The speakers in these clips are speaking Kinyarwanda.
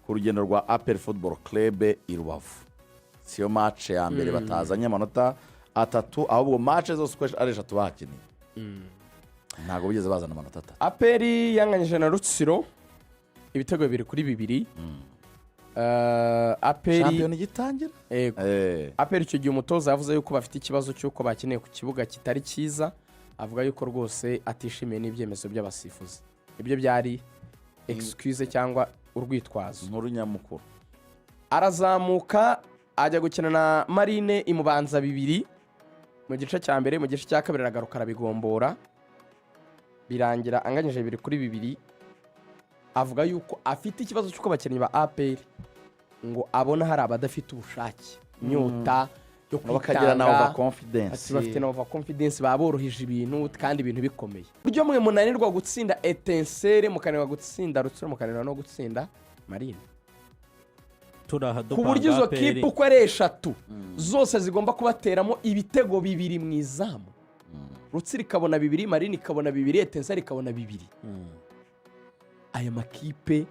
ku rugendo rwa APR Football Club i Rubavu. Siyo match ya mbere batazanye amanota 3 ahubwo match zose uko ari 3 bakiniye. Ntago bigeze bazana amanota 3. APR yanganyije na Rutsiro ibitego 2-2. APR Champion gitangira. APR icyo gihe umutoza yavuze yuko bafite ikibazo cy'uko bakeneye ku kibuga kitari cyiza, avuga yuko rwose atishimiye n'ibyemezo by'abasifuzi. Ibyo byari excuse cyangwa urwitwazo. Nkuru nyamukuru. Arazamuka ajya gukina na Marine imubanza 2 mu gice cya mbere, mu gice cya kabiri aragaruka arabigombora birangira anganyije 2-2. Avuga yuko afite ikibazo cy'uko abakinnyi ba APR ngo abona hari abadafite ubushake, inyota yo bakagira na overconfidence. Bafite na overconfidence, baboroheje ibintu kandi ibintu bikomeye. Buryo mwe munanirwa gutsinda Etincelle, mukanirwa gutsinda Rutsiro, mukanirwa no gutsinda Marine. Ku buryo izo kipe uko ari 3 zose zigomba kubateramo ibitego 2 mu izamu. Rutsiro ikabona 2, Marine ikabona 2, Etincelle ikabona 2. Aya makipe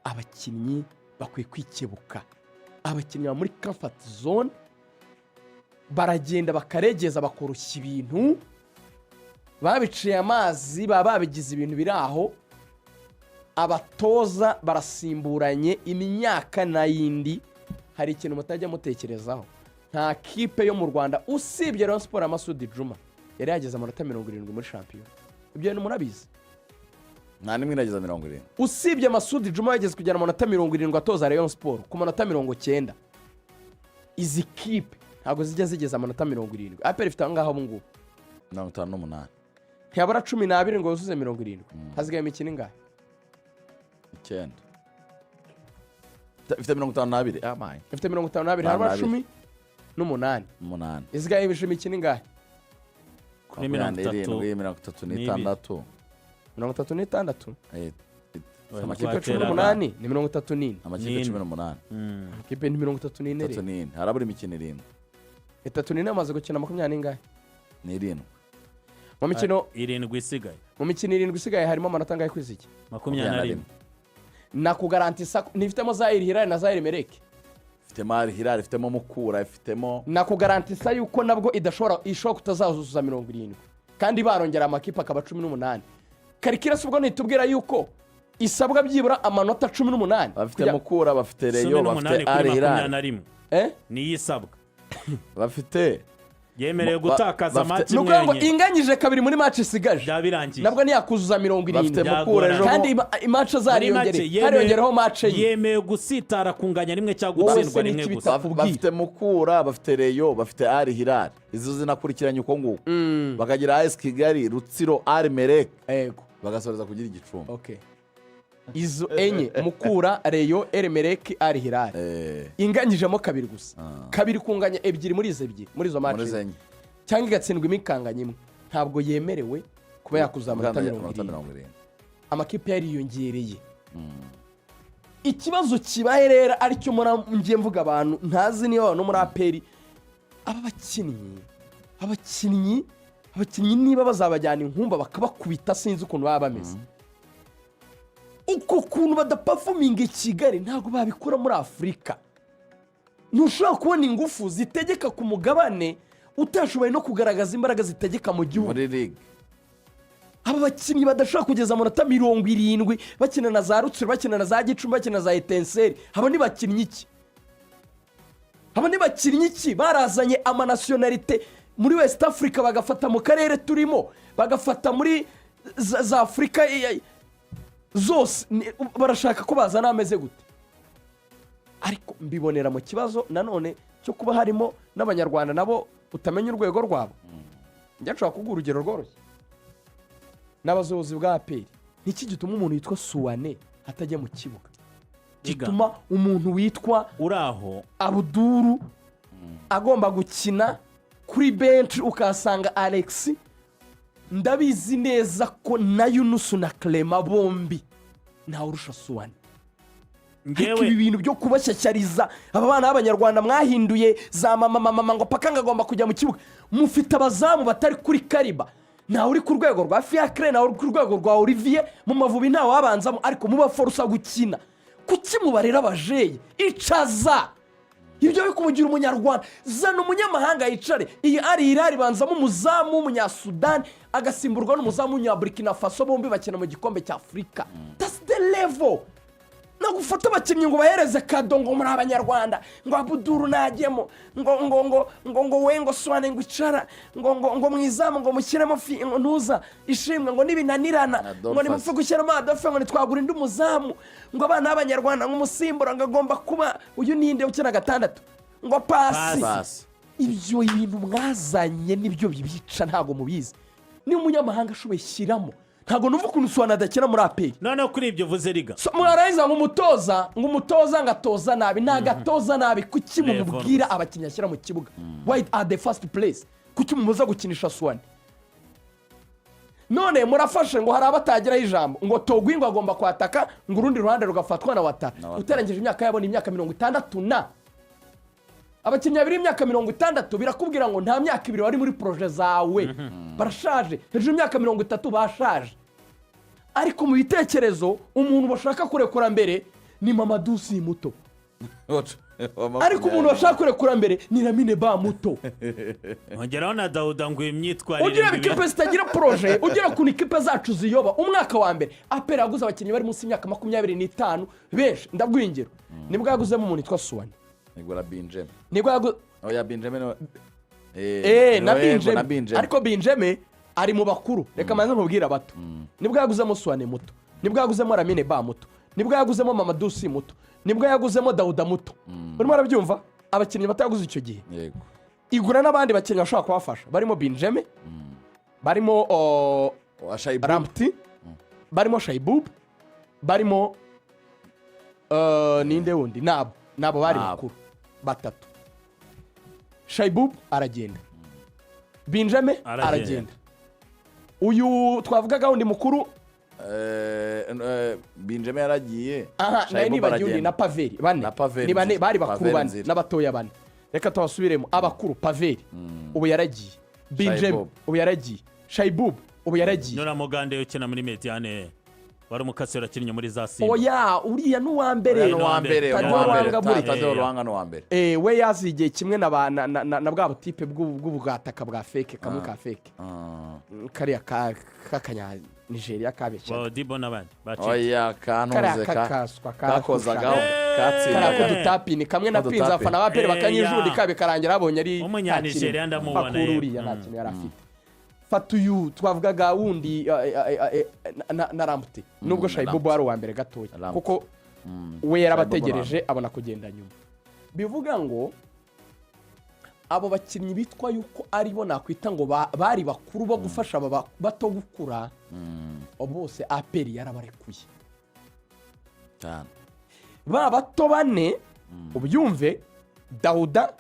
abakinnyi bakwiye kwikebuka. Abakinnyi muri comfort zone baragenda bakaregeza bakoroshya ibintu, babiciye amazi, babigize ibintu biri aho. Abatoza barasimburanye imyaka n'ayindi, hari ikintu mutajya mutekerezaho. Nta kipe yo mu Rwanda usibye Rayon Sport Masudi Juma yari yageze amanota 70 muri champion. Ibyo ni murabizi. Nta nimwe nageza 70. Usibye Masudi Juma yageze kugera amanota 70 atoza Rayon Sport ku manota 90. Izi kipe ntago zijya zigeza amanota 70. APR ifite angaho bungu 58. Ntiyabara 12 ngo yuzuze 70. Hazigaye imikino ingahe? 9. Ifite 52. Amaye. Ifite 52 haraba 18. 8. Izigaye imikino ingahe? 36. 36. Amakipe 18 ni 34. Amakipe 18. Amakipe ni 34. Harabura imikino 7. 34 amaze gukina 20 ingahe? Ni 7. Mu mikino 7 isigaye. Mu mikino 7 isigaye harimo amanota angahe kwiziki? 21. Na kugarantisa nifitemo Zaire Hilal na Zaire Mereke. Ifitemo Al Hilal, ifitemo Mukura, ifitemo na kugarantisa yuko nabwo idashobora kutazazuza 70 kandi barongera amakipe akaba 18. Karikira subwo ntitubwira yuko isabwa byibura amanota 18. Bafite Mukura, bafite Rayon, bafite Al Hilal. Ni yisabwa. Bafite yemereye gutakaza match imwe. Nuko ngo inganyije kabiri muri match isigaje. Byabirangiye. Nabwo ni yakuzuza 70. Bafite Mukura ejo. Kandi match zariyongereye. Hariyongereho match ye. Yemeye gusitara kunganya rimwe cyangwa gutsindwa rimwe gusa. Bafite Mukura, bafite Rayon, bafite Al Hilal. Izo zinakurikiranye uko nguko. Bakagira AS Kigali, Rutsiro, Al Merek. Yego. Bagasoreza kugira igicumbi. Okay. Izo enye Mukura, Rayon, El Merek, Al Hilal. Inganyijemo kabiri gusa. Kabiri kunganya ebyiri muri izo ebyiri muri izo match. Cyangwa igatsindwa imikanganya imwe. Ntabwo yemerewe kuba yakuza amanota 70. Amakipe yariyongereye. Ikibazo kibaye rero ari cyo ngiye mvuga abantu ntazi niba no muri APR abakinnyi niba bazabajyana inkumba bakabakubita sinzi ukuntu baba bameze. Uko kuntu badaperforminga Kigali ntago babikora muri Afrika. Ntushobora kubona ingufu zitegeka ku mugabane utashoboye no kugaragaza imbaraga zitegeka mu gihugu. Muri league aba bakinnyi badashobora kugeza amanota 70 bakina na za Rutsiro, bakina na za Gicumbi, bakina na za Etincelle. Aba ni bakinnyi iki barazanye amanationalite muri West Africa bagafata mu karere turimo, bagafata muri za Afrika zose, barashaka ko bazana ameze gute. Ariko mbibonera mu kibazo nanone cyo kuba harimo n'abanyarwanda nabo utamenya urwego rwabo. Njya nshaka kuguha urugero rworoshye. N'abazobozi bwa APR niki gituma umuntu yitwa Suwane atajya mu kibuga? Gituma umuntu witwa uraho Abuduru agomba gukina kuri bench ukasanga Alex. Ndabizi neza ko na Yunus na Clement bombi nta urusha Suwane. Ngewe ibi bintu byo kubashyashyariza aba bana b'abanyarwanda mwahinduye za mama ngo pakanga agomba kujya mu kibuga. Mufite abazamu batari kuri kariba. Nta uri ku rwego rwa Fiacre, nta uri ku rwego rwa Olivier, mu Mavubi nta wabanzamo, ariko muba force gukina kuki mubarera abajeyi icaza ibyo byo kumugira umunyarwanda zana umunyamahanga yicare iyi ari irari banzamo umuzamu w'umunyasudani agasimburwa n'umuzamu w'umunyaburikina faso bombi bakina mu gikombe cya afurika that's the level no gufata abakinnyi ngo bahereze kado ngo muri abanyarwanda ngo abuduru najyemo ngo we ngo swane ngo icara ngo mwizamu ngo mushyiremo ntuza ishimwe ngo nibinanirana ngo nimupfe gushyiramo adofe ngo nitwagura indi umuzamu ngo abana b'abanyarwanda nk'umusimbura ngo agomba kuba uyu ninde ukina gatandatu ngo pasi ibyo ibintu mwazanye nibyo bibica ntabwo mubizi ni umunyamahanga ashoboye shyiramo ntabwo numva ukuntu Swana adakina muri aperi noneho kuri ibyo vuze riga mwarangiza ngo umutoza ngatoza nabi ntagatoza nabi kuki mumubwira abakinnyi ashyira mu kibuga why are the first place kuki mumuza gukinisha Swana none murafashe ngo hari abatagiraho ijambo ngo Togwingo agomba kwataka ngo urundi ruhande rugafatwa na Watara uteranyije imyaka yabo ni imyaka 60 na abakinnyi babiri imyaka 60 birakubwira ngo nta myaka ibiri wari muri proje zawe barashaje hejuru imyaka 30 bashaje ariko mu bitekerezo umuntu bashaka kurekura mbere ni Mamadou si muto ariko umuntu bashaka kurekura mbere ni Lamine ba muto ongeraho na Dauda ngo imyitwarire ugira ikipe zitagira proje ugira ku ikipe zacu ziyoba umwaka wa mbere apera yaguze abakinnyi bari munsi y'imyaka 25 benshi ndabwingero nibwo yaguzemo umuntu yitwa Swana nigura Benjamin nibwo yaguze oya Benjamin na Benjamin ariko Benjamin ari mu bakuru reka manze nkubwira abato nibwo yaguzemo Swane muto nibwo yaguzemo Lamine ba muto nibwo yaguzemo Mamadou si muto nibwo yaguzemo Dauda muto urimo arabyumva abakinnyi bataguze icyo gihe yego igura n'abandi bakinnyi bashobora kubafasha barimo Benjamin barimo Rampti barimo Shaibub barimo ninde wundi nabo bari bakuru batatu Shaibub aragenda Benjamin aragenda uyu twavugaga undi mukuru Benjamin yaragiye Shaibub aragenda na Paveri bane bari bakuru bane n'abatoya bane reka tubasubiremo abakuru Paveri ubu yaragiye Benjamin ubu yaragiye Shaibub ubu yaragiye nora mugande ukina muri Mediane wari umukasera kinnye muri za Simba oya uriya n'uwa mbere Tadeo Ruhanga n'uwa mbere we yazigiye kimwe na bwa butipe bw'ubugataka bwa fake kamwe ka fake kariya kakanya Nigeria kabeshya Dibo n'abandi oya kanoze kakozagaho katsira ko dutapini kamwe na pinza afana ba pere bakanyijundi kabe karangira abonye ari umunyanigeria ndamubona uriya nta kintu yarafite fatuyu twavugaga wundi na Rampti nubwo Shaibub ari uwa mbere gatoya kuko we yarabategereje abona kugenda nyuma bivuga ngo abo bakinnyi bitwa yuko ari bo nakwita ngo bari bakuru bo gufasha aba bato gukura bose aperi yarabarekuye ba bato bane ubyumve Dauda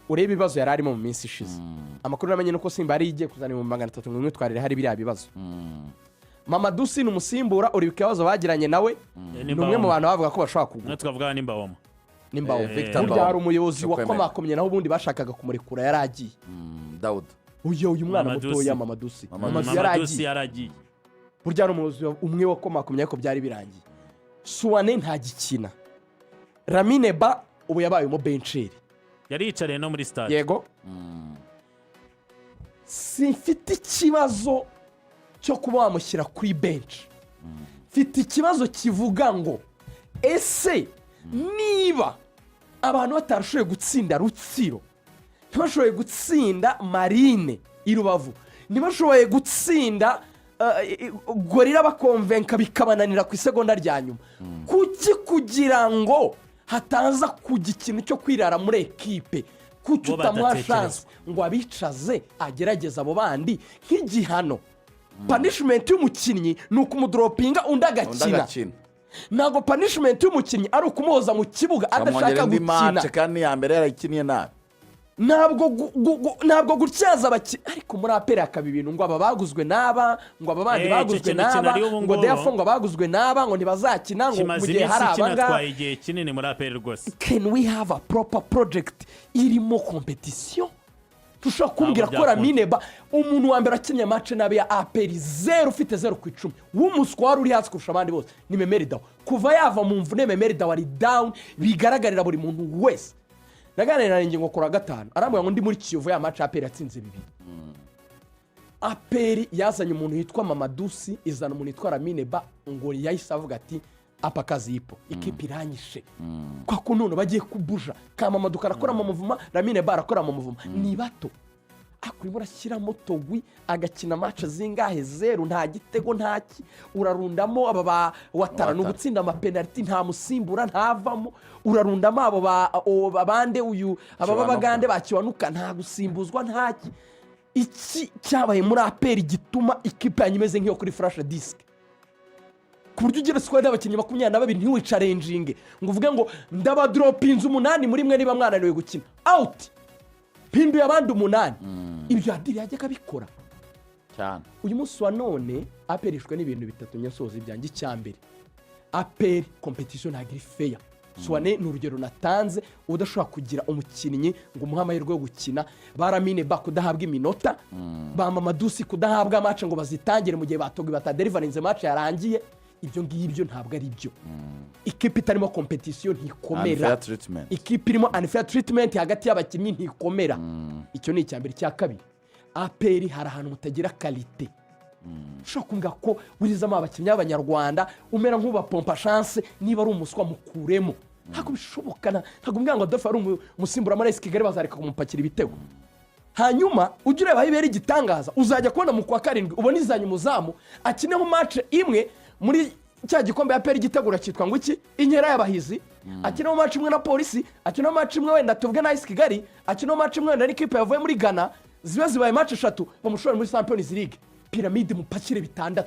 ureba ibibazo yari arimo mu minsi ishize amakuru namenye nuko Simba yari igiye kuzana mu 300 ngo imwitwarire hari biriya bibazo Mamadou si n'umusimbura uri ibibazo bagiranye nawe ni umwe mu bantu bavuga ko bashobora kugura twavuga n'imbawoma burya hari umuyobozi wakomakomye naho ubundi bashakaga kumurekura yaragiye Dauda uyu mwana mutoya Mamadou si yaragiye burya hari umuyobozi umwe wakomakomye ariko byari birangiye Swane ntagikina Lamine ba ubu yabaye mu bencheri yari yicariye no muri stade yego simfite ikibazo cyo kuba wamushyira kuri bench mfite ikibazo kivuga ngo ese niba abantu batarashoboye gutsinda Rutsiro ntibashoboye gutsinda Marine i Rubavu ntibashoboye gutsinda Gorira bakonvenka bikabananira ku isegonda rya nyuma kuki kugira ngo hataza kujya ikintu cyo kwirara muri ekipe kuki utamuha chance ngo abicaze agerageza abo bandi nk'igihano punishment y'umukinnyi ni ukumudropinga undi agakina ntabwo punishment y'umukinnyi ari ukumuhoza mu kibuga adashaka gukina kandi ya mbere yarakiniye nabi ntabwo gutyaza abakinnyi ariko muri aperi akaba ibintu ngo aba baguzwe n'aba ngo aba bandi baguzwe n'aba ngo deyafungwa baguzwe n'aba ngo ntibazakina ngo mu gihe hari abanga igihe kinini muri aperi rwose can we have a proper project irimo competition tushobora kumbwira ko Ramineba umuntu wa mbere akinnye match nabi ya APR 0 ufite 0 ku 10 w'umuswa wari uri hasi kurusha abandi bose ni Memeridawo kuva yava mu mvune Memeridawo ari down bigaragarira buri muntu wese naganira ingingo kora gatanu arambwira ngo ndi muri Kiyovu ya match APR yatsinze 2 APR yazanye umuntu yitwa Mamadusi izana umuntu yitwa Ramineba ngo yahise avuga ati apa kazi ipo ikipe iranyishe kwa kunono bagiye kubuja kama maduka arakora mu muvuma Ramineba arakora mu muvuma ni bato akurimo rashyira motogwi agakina match zingahe 0 nta gitego ntaki urarundamo aba watara no gutsinda ama penalty nta musimbura ntavamo urarundamo abo babande uyu aba bagande bakiwanuka nta gusimbuzwa ntaki iki cyabaye muri APR gituma ikipe yanyimeze nk'iyo kuri flash disk ku buryo ugira squad y'abakinnyi 22 ntiwicarenjinge ngo uvuge ngo ndaba dropinze 8 muri mwe niba mwananiwe gukina out pinduye abandi 8 ibyo adiri yajya kabikora cyane uyu munsi wa none APR ishwe n'ibintu bitatu nyasozi byanjye cyambere APR competition nagiri fair Swane n'urugero natanze udashobora kugira umukinnyi ngo umuha amahirwe yo gukina Ramineba kudahabwa iminota ba Mamadusi kudahabwa match ngo bazitangire mu gihe batogwe bataderivarinze match yarangiye ibyo ngibyo ntabwo ari byo ikipe itarimo competition ntikomera ikipe irimo unfair treatment hagati y'abakinnyi ntikomera icyo ni icyambere cya kabiri APR hari ahantu mutagira qualité ushobora kumva ko wirizamo abakinnyi b'Abanyarwanda umera nk'uba pompa chance niba ari umuswa mukuremo ntabwo bishoboka ntabwo mbwira ngo dafa ari umusimbura muri Kigali bazareka kumupakira ibitego hanyuma ujye ureba ibera igitangaza uzajya kubona mu kwa karindwi ubona izanye umuzamu akineho match imwe muri cya gikombe ya APR gitegura cyitwa ngo iki inkera y'abahizi akineho match imwe na polisi akineho match imwe wenda tuvuge na Kigali akineho match imwe na ikipe yavuye muri Ghana zibaye match 3 bamushora muri Champions League piramide mupakire 6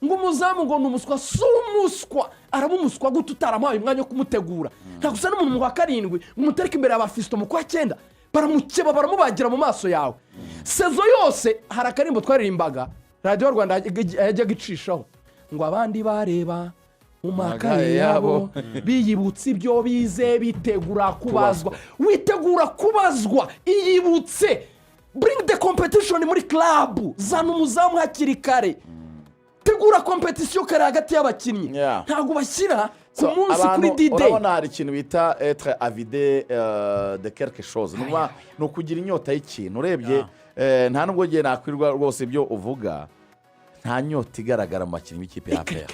ngo umuzamu ngo numuswa sumuswa arabumuswa gutu utaramuhaye umwanya wo kumutegura nta gusa n'umuntu mu kwa karindwi umutereka imbere y'abafisto mu kwa 9 baramukeba baramubagira mu maso yawe sezo yose harakarimbo twaririmbaga radio Rwanda yajya gicishaho ngo abandi bareba mu makaye yabo biyibutse ibyo bize bitegura kubazwa witegura kubazwa iyibutse bring the competition muri club zana umuzamu hakiri kare tegura competition kare hagati y'abakinnyi ntago bashyira ku munsi kuri D-Day urabona hari ikintu bita être avide de quelque chose no kugira inyota y'ikintu urebye nta nubwo giye nakwirwa rwose ibyo uvuga nta nyota igaragara mu bakinnyi b'ikipe ya APR